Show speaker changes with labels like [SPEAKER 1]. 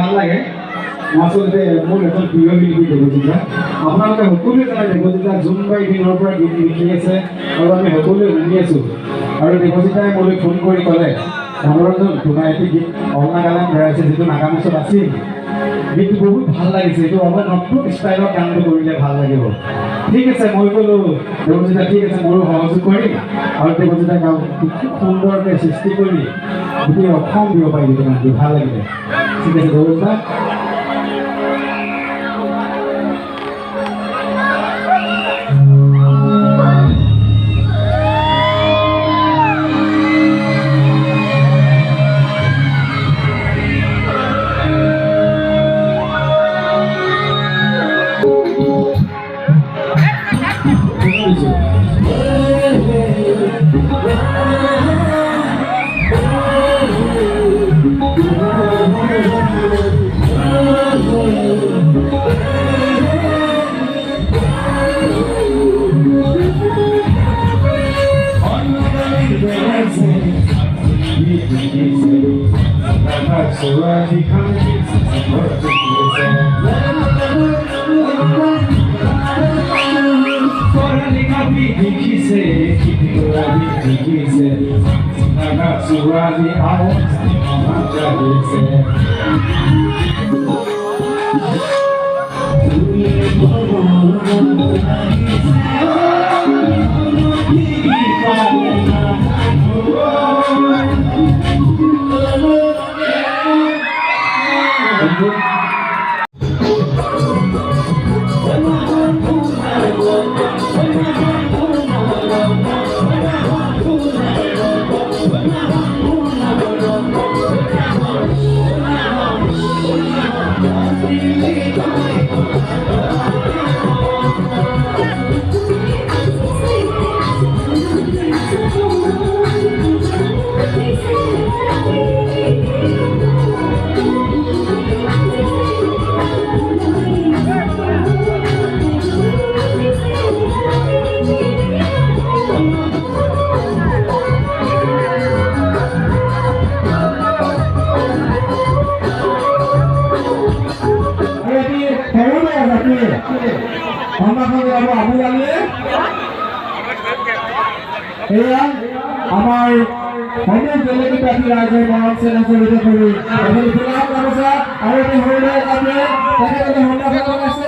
[SPEAKER 1] ভাল লাগে আসলে মোৰ এখন প্ৰিয় শিল্পী দেৱজিত দা আপোনালোকে সকলোৱে জানে দেৱজিত দা জুনবাই দিনৰ পৰা গীত লিখি আছে আৰু আমি সকলোৱে শুনি আছো আৰু দেৱজিত দাই মোলৈ ফোন কৰি ক'লে মনোৰঞ্জন তোমাৰ এটি গীত অন্য গান গাইছে যিটো নাগামিছত আছিল গীতটো বহুত ভাল লাগিছে এইটো অলপ নতুন ষ্টাইলৰ গানটো কৰিলে ভাল লাগিব ঠিক আছে মই ক'লো দেৱজিত দা ঠিক আছে মোৰো সহযোগ কৰিম আৰু দেৱজিত দা গান সুন্দৰকৈ সৃষ্টি কৰি গোটেই অসম দিব পাৰিব গানটো ভাল লাগিলে ঠিক আছে দেৱজিত দা আমার অনেক জেলেগীবাসী রাজ্যের মহান সেনা চলিত করি এখন ফিলাম গামোচা আৰু এটি সৰুলৈ আপুনি তেখেতলোকে হন্ডা ফেলাত আছে